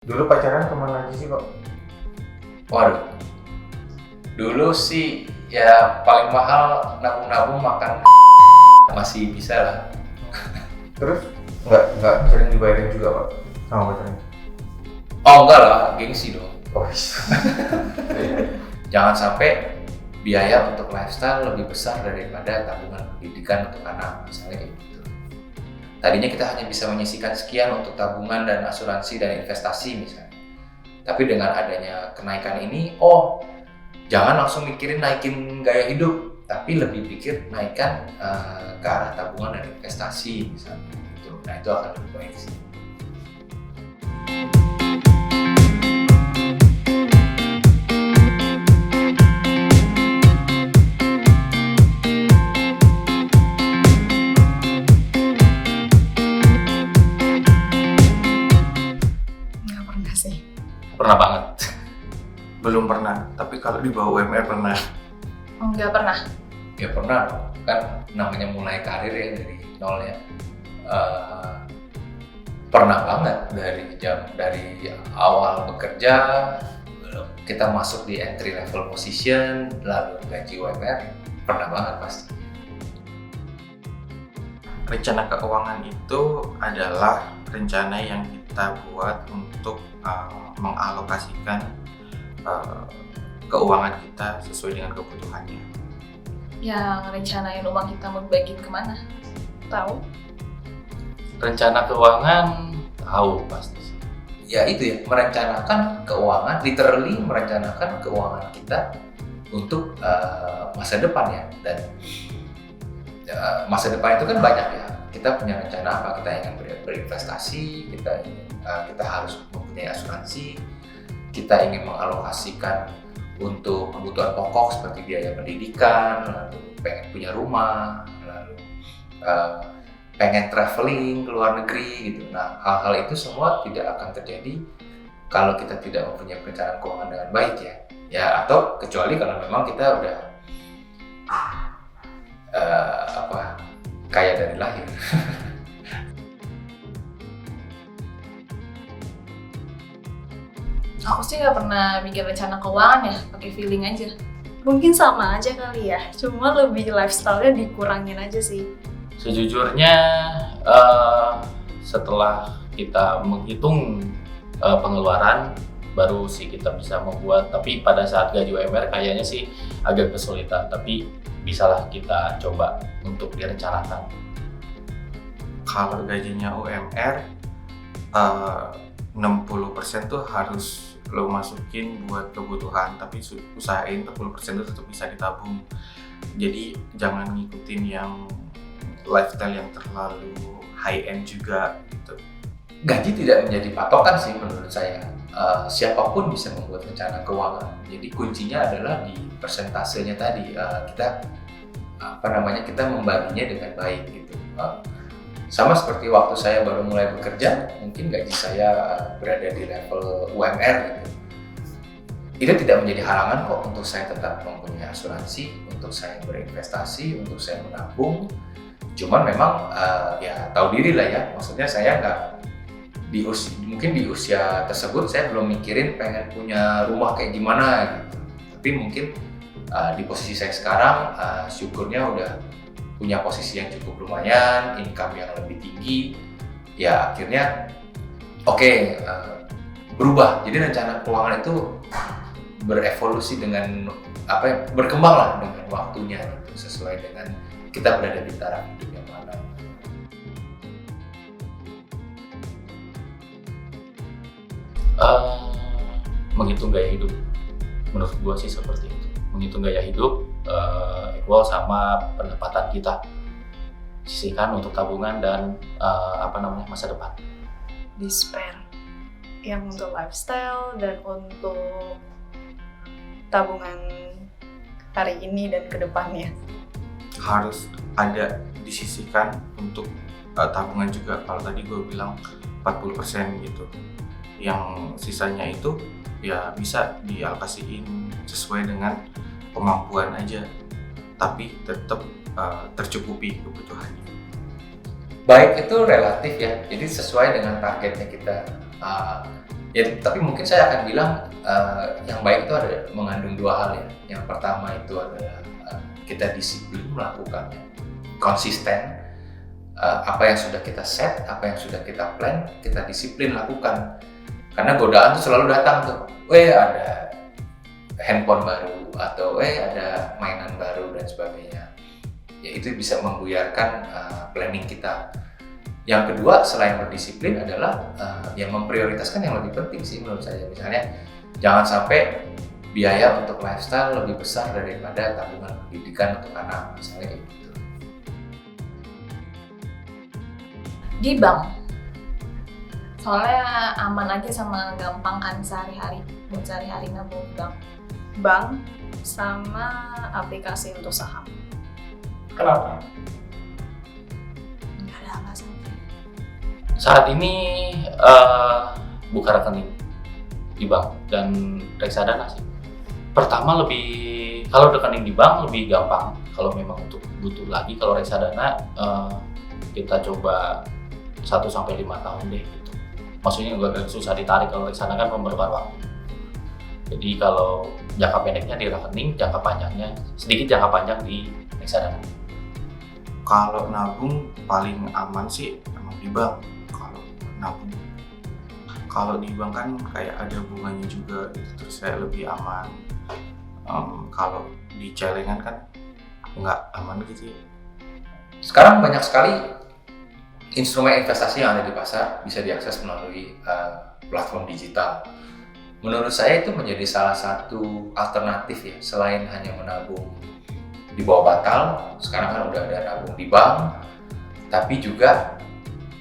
Dulu pacaran kemana aja sih kok? Waduh, dulu sih ya paling mahal nabung-nabung makan masih bisa lah. Terus nggak sering dibayarin juga pak sama pacarnya? Oh enggak lah, gengsi dong. Oh Jangan sampai biaya untuk lifestyle lebih besar daripada tabungan pendidikan untuk anak, misalnya kayak gitu. Tadinya kita hanya bisa menyisihkan sekian untuk tabungan dan asuransi dan investasi misalnya. Tapi dengan adanya kenaikan ini, jangan langsung mikirin naikin gaya hidup, tapi lebih pikir naikkan ke arah tabungan dan investasi misalnya. Gitu. Nah itu akan lebih baik sih. Nggak pernah sih. Pernah banget. belum pernah, tapi kalau di bawah UMR pernah. Oh, nggak pernah. Ya pernah dong, kan namanya mulai karir ya dari nol ya. Pernah banget dari awal bekerja, kita masuk di entry level position, lalu gaji UMR, pernah banget pasti. Rencana keuangan itu adalah rencana yang kita buat untuk mengalokasikan keuangan kita sesuai dengan kebutuhannya. Yang rencanain uang kita mau dibagiin kemana? Tahu? Rencana keuangan tahu pasti sih. Ya itu ya, merencanakan keuangan, literally merencanakan keuangan kita untuk masa depan ya. Dan masa depan itu kan banyak ya. Kita punya rencana apa? Kita ingin berinvestasi, kita harus mempunyai asuransi, kita ingin mengalokasikan untuk kebutuhan pokok seperti biaya pendidikan, lalu pengen punya rumah, lalu pengen traveling ke luar negeri gitu. Nah, hal-hal itu semua tidak akan terjadi kalau kita tidak mempunyai perencanaan keuangan dengan baik ya. Ya atau kecuali kalau memang kita udah kaya dari lahir. Aku sih nggak pernah bikin rencana keuangan ya, pakai feeling aja. Mungkin sama aja kali ya, cuma lebih lifestyle-nya dikurangin aja sih. Sejujurnya setelah kita menghitung pengeluaran baru sih kita bisa membuat, tapi pada saat gaji UMR kayaknya sih agak kesulitan, tapi bisalah kita coba untuk direncanakan. Kalau gajinya UMR 60% tuh harus lo masukin buat kebutuhan, tapi usahain 40% itu tetap bisa ditabung. Jadi jangan ngikutin yang lifestyle yang terlalu high end juga gitu. Gaji tidak menjadi patokan sih menurut saya. Siapapun bisa membuat rencana keuangan. Jadi kuncinya adalah di persentasenya tadi. Kita membaginya dengan baik gitu. Sama seperti waktu saya baru mulai bekerja, mungkin gaji saya berada di level UMR gitu. Itu tidak menjadi halangan kok untuk saya tetap mempunyai asuransi, untuk saya berinvestasi, untuk saya menabung. Cuman memang ya tahu diri lah ya, maksudnya saya nggak mungkin di usia tersebut saya belum mikirin pengen punya rumah kayak gimana gitu. Tapi mungkin di posisi saya sekarang syukurnya udah punya posisi yang cukup lumayan, income yang lebih tinggi, ya akhirnya berubah. Jadi rencana keuangan itu berevolusi dengan berkembang lah dengan waktunya gitu, sesuai dengan kita berada di taraf hidup yang mana. Menghitung gaya hidup, menurut gua sih seperti itu. Menghitung gaya hidup equal sama pendapatan kita, sisihkan untuk tabungan dan masa depan. Di-spare yang untuk lifestyle dan untuk tabungan hari ini dan kedepannya. Harus ada disisihkan untuk tabungan juga. Kalau tadi gue bilang 40% gitu. Yang sisanya itu ya bisa dialokasiin sesuai dengan kemampuan aja, tapi tetap tercukupi kebutuhannya. Baik itu relatif ya, jadi sesuai dengan targetnya kita. Ya, tapi mungkin saya akan bilang yang baik itu ada mengandung dua hal ya. Yang pertama itu adalah kita disiplin melakukannya, konsisten. Apa yang sudah kita set, apa yang sudah kita plan, kita disiplin lakukan. Karena godaan tuh selalu datang tuh. Ada handphone baru atau ada mainan baru dan sebagainya. Ya itu bisa membuyarkan planning kita. Yang kedua selain berdisiplin adalah yang memprioritaskan yang lebih penting sih menurut saya. Misalnya jangan sampai biaya untuk lifestyle lebih besar daripada tabungan pendidikan untuk anak, misalnya kayak gitu. Di bank, soalnya aman aja sama gampang kan sehari-hari, buat sehari-hari nabung di bank. Bank sama aplikasi untuk saham. Kenapa? Nggak ada alasan. Saat ini buka rekening di bank dan reksadana sih. Pertama kalau rekening di bank lebih gampang kalau memang untuk butuh lagi. Kalau reksadana kita coba 1-5 tahun deh gitu. Maksudnya agak susah ditarik. Kalau reksadana kan memerlukan waktu. Jadi kalau jangka pendeknya di rekening, jangka panjangnya sedikit jangka panjang di reksadana. Kalau nabung paling aman sih emang di bank. Kalau nabung, kalau di bank kan kayak ada bunganya juga gitu, terus saya lebih aman. Kalau di celengan kan nggak aman gitu ya. Sekarang banyak sekali instrumen investasi yang ada di pasar bisa diakses melalui platform digital. Menurut saya itu menjadi salah satu alternatif ya, selain hanya menabung di bawah bantal. Sekarang kan udah ada nabung di bank, tapi juga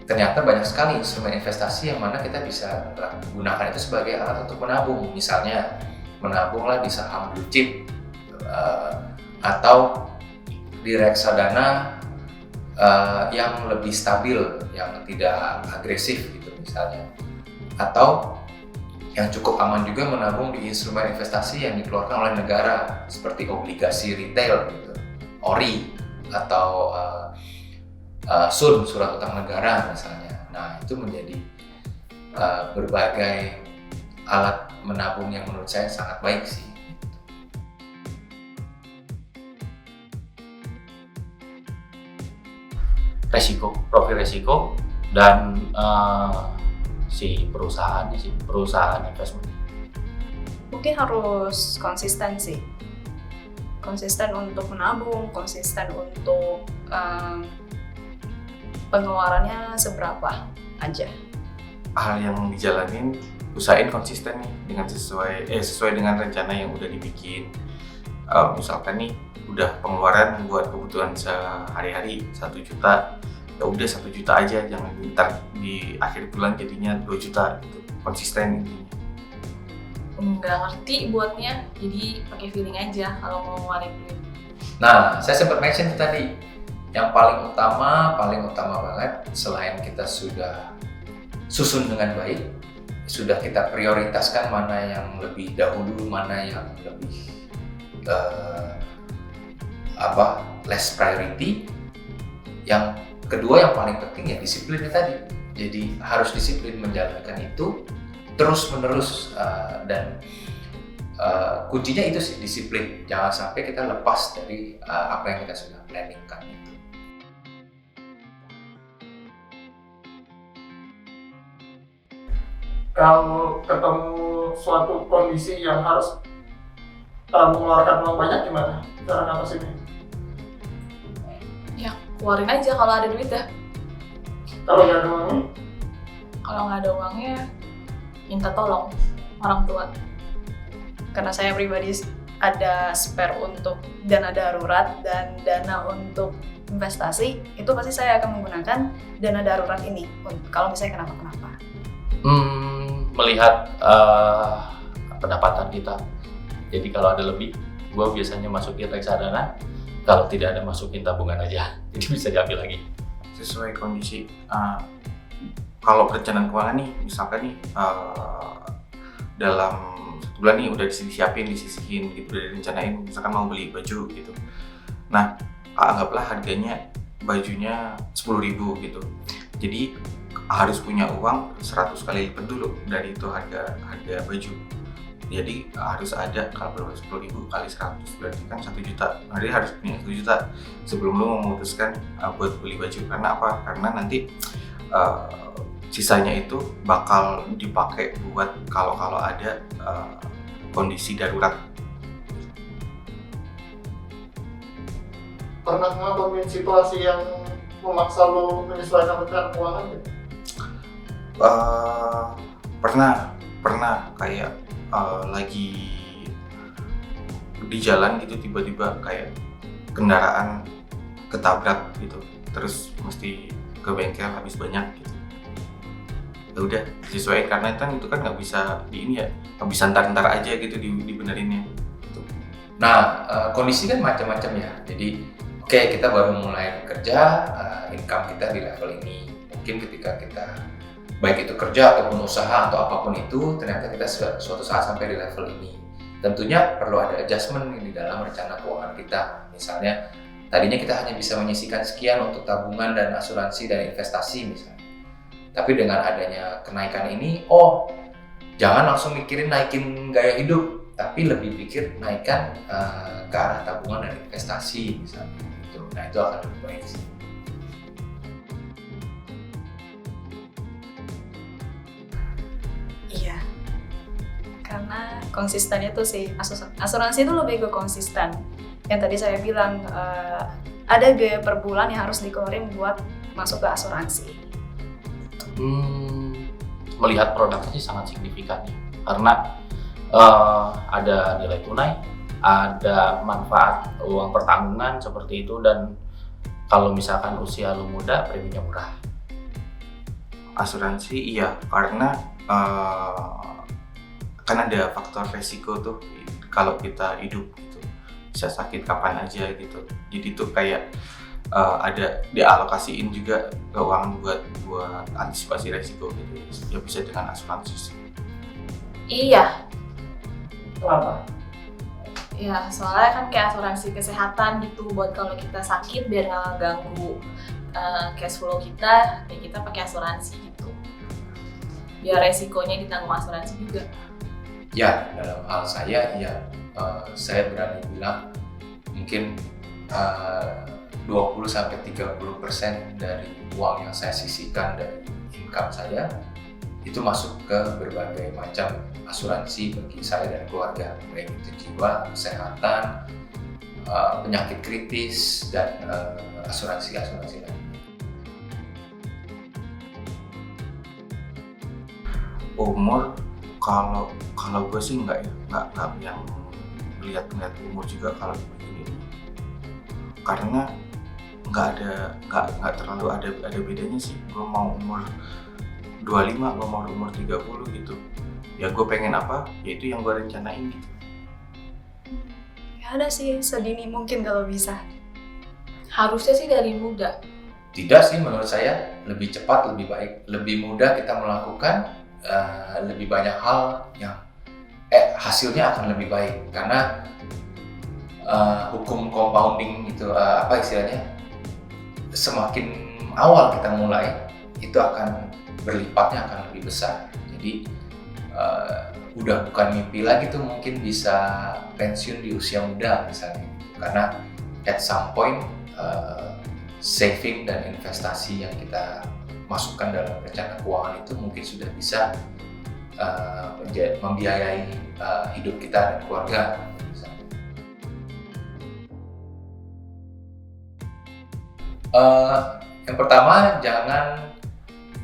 ternyata banyak sekali instrumen investasi yang mana kita bisa gunakan itu sebagai alat untuk menabung. Misalnya menabunglah di saham blue chip atau di reksadana yang lebih stabil, yang tidak agresif gitu misalnya, atau yang cukup aman juga menabung di instrumen investasi yang dikeluarkan oleh negara seperti obligasi retail gitu, ORI atau SUN, surat utang negara misalnya. Nah itu menjadi berbagai alat menabung yang menurut saya sangat baik sih. Profil resiko dan si perusahaan investment. Mungkin harus konsisten sih. Konsisten untuk menabung, konsisten untuk pengeluarannya seberapa aja. Hal yang dijalanin, usahain konsisten nih dengan sesuai dengan rencana yang udah dibikin. Misalkan nih udah pengeluaran buat kebutuhan sehari-hari 1 juta, ya udah 1 juta aja, jangan ntar di akhir bulan jadinya 2 juta gitu. Konsisten intinya. Nggak ngerti buatnya, jadi pakai feeling aja kalau mau ngeluarin duit. Nah, saya sempat mention itu tadi, yang paling utama banget, selain kita sudah susun dengan baik, sudah kita prioritaskan mana yang lebih dahulu, mana yang lebih less priority. Yang kedua yang paling penting ya disiplinnya tadi. Jadi harus disiplin menjalankan itu terus menerus, dan kuncinya itu sih disiplin. Jangan sampai kita lepas dari apa yang kita sudah planningkan itu. Kalau ketemu suatu kondisi yang harus mengeluarkan uang banyak, gimana cara ngatasinnya? Ya keluarin aja kalau ada duit dah. Kalau nggak ada uangnya? Kalau nggak ada uangnya, minta tolong orang tua. Karena saya pribadi ada spare untuk dana darurat dan dana untuk investasi, itu pasti saya akan menggunakan dana darurat ini kalau misalnya kenapa-kenapa. Melihat pendapatan kita. Jadi kalau ada lebih, gue biasanya masukin reksadana. Kalau tidak ada, masukin tabungan aja. Jadi bisa diambil lagi. Sesuai kondisi. Kalau perencanaan keuangan nih, misalkan nih dalam 1 bulan nih udah disisihin gitu, udah direncanain, misalkan mau beli baju gitu. Nah, anggaplah harganya bajunya 10.000 gitu. Jadi harus punya uang 100 kali lipat dulu dari itu harga baju. Jadi harus ada, kalau 10.000 kali 100 berarti kan 1 juta. Jadi harus punya 1 juta sebelum lu memutuskan buat beli baju. Karena apa? Karena nanti sisanya itu bakal dipakai buat kalau ada kondisi darurat. Pernah ngalamin situasi yang memaksa lo menyesuaikan rencana keuangan gitu? Pernah kayak lagi di jalan gitu tiba-tiba kayak kendaraan ketabrak gitu, terus mesti ke bengkel habis banyak gitu. Ya udah sesuai, karena itu kan nggak bisa nggak bisa ntar aja gitu dibenerinnya gitu. Nah, kondisi kan macam-macam ya. Jadi oke, kita baru mulai bekerja, income kita di level ini. Mungkin ketika kita baik itu kerja ataupun usaha atau apapun itu, ternyata kita suatu saat sampai di level ini. Tentunya perlu ada adjustment di dalam rencana keuangan kita. Misalnya, tadinya kita hanya bisa menyisihkan sekian untuk tabungan dan asuransi dan investasi misalnya. Tapi dengan adanya kenaikan ini, jangan langsung mikirin naikin gaya hidup, tapi lebih pikir naikkan ke arah tabungan dan investasi misalnya. Nah, itu akan lebih baik sih. Iya, karena konsisten itu sih, asuransi itu lebih ke konsisten. Yang tadi saya bilang, ada biaya per bulan yang harus dikeluarin buat masuk ke asuransi. Melihat produknya sih sangat signifikan ya, karena ada nilai tunai, ada manfaat uang pertanggungan seperti itu, dan kalau misalkan usia lu muda, preminya murah. Asuransi iya, karena kan ada faktor resiko tuh kalau kita hidup gitu, bisa sakit kapan aja gitu. Jadi tuh kayak ada dialokasiin juga keuangan buat antisipasi resiko gitu. Ya bisa dengan asuransi. Iya, Kenapa? ya soalnya kan kayak asuransi kesehatan gitu, buat kalau kita sakit biar nggak ganggu cash flow kita, ya kita pakai asuransi gitu. Biar resikonya ditanggung asuransi juga. Ya, dalam hal saya, saya berani bilang mungkin 20-30% dari uang yang saya sisihkan dari income saya itu masuk ke berbagai macam asuransi bagi saya dan keluarga, baik itu jiwa, kesehatan, penyakit kritis, dan asuransi lain. Umur kalau gue sih nggak yang lihat umur juga kalau begini, karena nggak terlalu ada bedanya sih. Gue mau umur 25, gue mau umur 30 gitu. Ya gue pengen apa, ya itu yang gue rencanain gitu. Ya ada sih, sedini mungkin kalau bisa. Harusnya sih dari muda. Tidak sih, menurut saya lebih cepat, lebih baik, lebih mudah kita melakukan lebih banyak hal yang hasilnya akan lebih baik, karena hukum compounding itu apa istilahnya, semakin awal kita mulai itu akan berlipatnya akan lebih besar. Jadi udah bukan mimpi lagi tuh mungkin bisa pensiun di usia muda misalnya, karena at some point saving dan investasi yang kita masukkan dalam rencana keuangan itu mungkin sudah bisa membiayai hidup kita dan keluarga. Yang pertama, jangan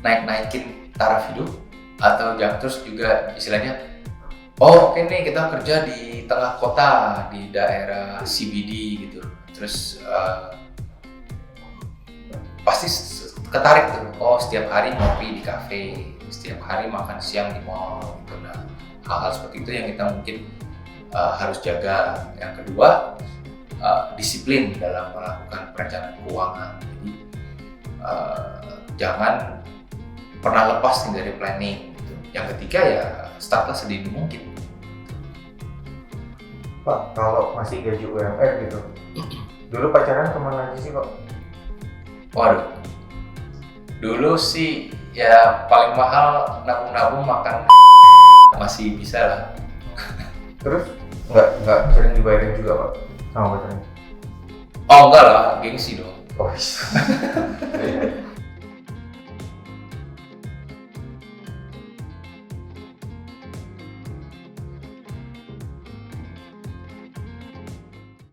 naikin taraf hidup, atau jangan terus juga istilahnya, oke nih kita kerja di tengah kota di daerah CBD gitu, terus pasti ketarik tuh, setiap hari ngopi di kafe, setiap hari makan siang di mall gitu. Nah, hal-hal seperti itu yang kita mungkin harus jaga. Yang kedua, disiplin dalam melakukan perencanaan keuangan. Jadi jangan pernah lepas dari planning gitu. Yang ketiga ya, startlah sedini mungkin. Pak, kalau masih gaji UMR gitu, dulu pacaran kemana aja sih Pak? Waduh, dulu sih ya paling mahal nabung-nabung makan masih bisa lah. Terus nggak sering dibayarin juga Pak sama pacarnya? Oh enggak lah, gengsi dong. Oh iya.